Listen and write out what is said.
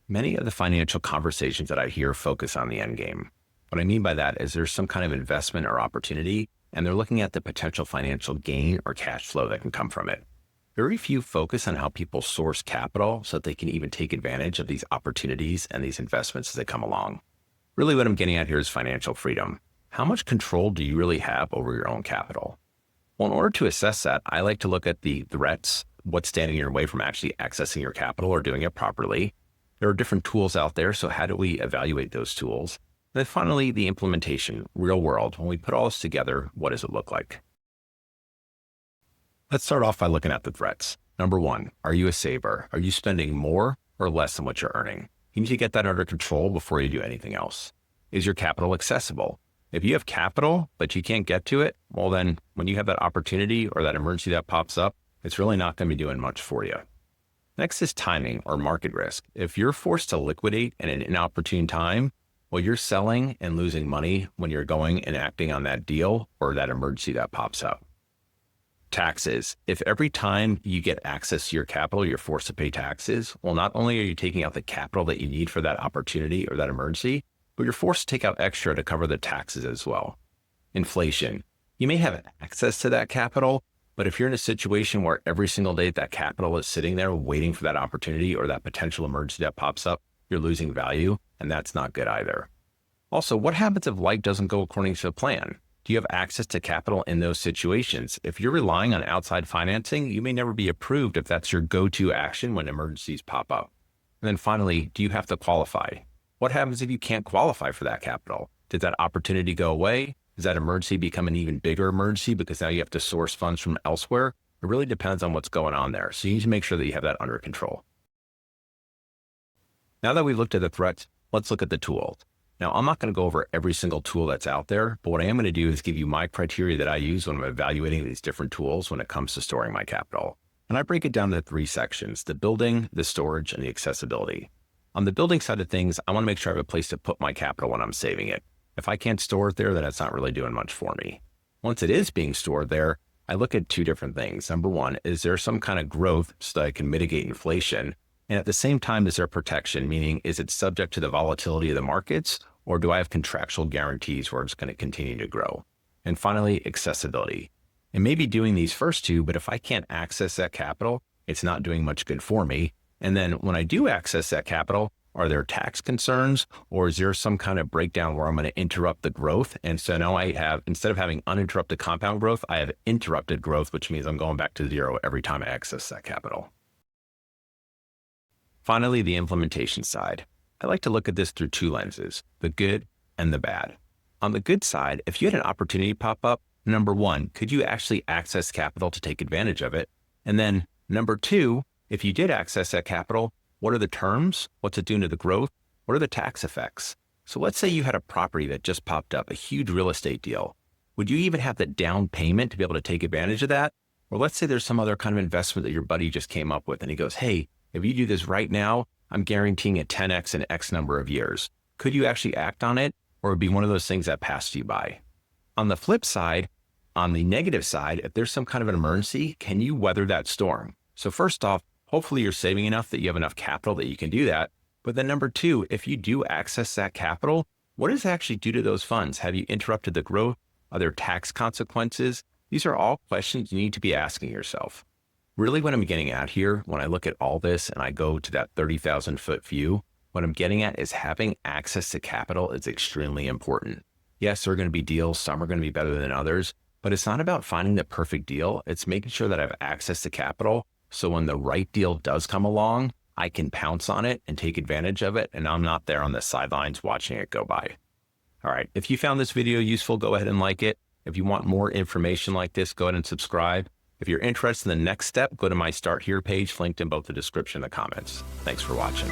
Many of the financial conversations that I hear focus on the end game. What I mean by that is there's some kind of investment or opportunity, and they're looking at the potential financial gain or cash flow that can come from it. Very few focus on how people source capital so that they can even take advantage of these opportunities and these investments as they come along. Really, what I'm getting at here is financial freedom. How much control do you really have over your own capital? Well, in order to assess that, I like to look at the threats, what's standing in your way from actually accessing your capital or doing it properly. There are different tools out there, so how do we evaluate those tools? And then finally, the implementation, real world. When we put all this together, what does it look like? Let's start off by looking at the threats. Number one, are you a saver? Are you spending more or less than what you're earning? You need to get that under control before you do anything else. Is your capital accessible? If you have capital, but you can't get to it, well then, when you have that opportunity or that emergency that pops up, it's really not going to be doing much for you. Next is timing or market risk. If you're forced to liquidate at an inopportune time, well, you're selling and losing money when you're going and acting on that deal or that emergency that pops up. Taxes. If every time you get access to your capital, you're forced to pay taxes, well, not only are you taking out the capital that you need for that opportunity or that emergency, but you're forced to take out extra to cover the taxes as well. Inflation. You may have access to that capital, but if you're in a situation where every single day that capital is sitting there waiting for that opportunity or that potential emergency that pops up, you're losing value, and that's not good either. Also, what happens if life doesn't go according to plan? Do you have access to capital in those situations? If you're relying on outside financing, you may never be approved if that's your go-to action when emergencies pop up. And then finally, do you have to qualify? What happens if you can't qualify for that capital? Did that opportunity go away? Does that emergency become an even bigger emergency because now you have to source funds from elsewhere? It really depends on what's going on there. So you need to make sure that you have that under control. Now that we've looked at the threats, let's look at the tools. Now, I'm not going to go over every single tool that's out there, but what I am going to do is give you my criteria that I use when I'm evaluating these different tools when it comes to storing my capital. And I break it down into three sections: the building, the storage, and the accessibility. On the building side of things, I want to make sure I have a place to put my capital when I'm saving it. If I can't store it there, then it's not really doing much for me. Once it is being stored there, I look at two different things. Number one, is there some kind of growth so that I can mitigate inflation? And at the same time, is there protection? Meaning, is it subject to the volatility of the markets, or do I have contractual guarantees where it's going to continue to grow? And finally, accessibility. It may be doing these first two, but if I can't access that capital, it's not doing much good for me. And then when I do access that capital, are there tax concerns, or is there some kind of breakdown where I'm going to interrupt the growth? And so now I have, instead of having uninterrupted compound growth, I have interrupted growth, which means I'm going back to zero every time I access that capital. Finally, the implementation side. I like to look at this through two lenses, the good and the bad. On the good side, if you had an opportunity pop up, number one, could you actually access capital to take advantage of it? And then number two, if you did access that capital, what are the terms? What's it doing to the growth? What are the tax effects? So let's say you had a property that just popped up, a huge real estate deal. Would you even have the down payment to be able to take advantage of that? Or let's say there's some other kind of investment that your buddy just came up with and he goes, hey, if you do this right now, I'm guaranteeing a 10x in X number of years. Could you actually act on it, or would it be one of those things that passed you by? On the flip side, on the negative side, if there's some kind of an emergency, can you weather that storm? So first off, hopefully you're saving enough that you have enough capital that you can do that. But then number two, if you do access that capital, what does it actually do to those funds? Have you interrupted the growth? Are there tax consequences? These are all questions you need to be asking yourself. Really what I'm getting at here, when I look at all this and I go to that 30,000 foot view, what I'm getting at is having access to capital is extremely important. Yes, there are going to be deals. Some are going to be better than others, but it's not about finding the perfect deal. It's making sure that I have access to capital. So when the right deal does come along, I can pounce on it and take advantage of it. And I'm not there on the sidelines watching it go by. All right. If you found this video useful, go ahead and like it. If you want more information like this, go ahead and subscribe. If you're interested in the next step, go to my Start Here page linked in both the description and the comments. Thanks for watching.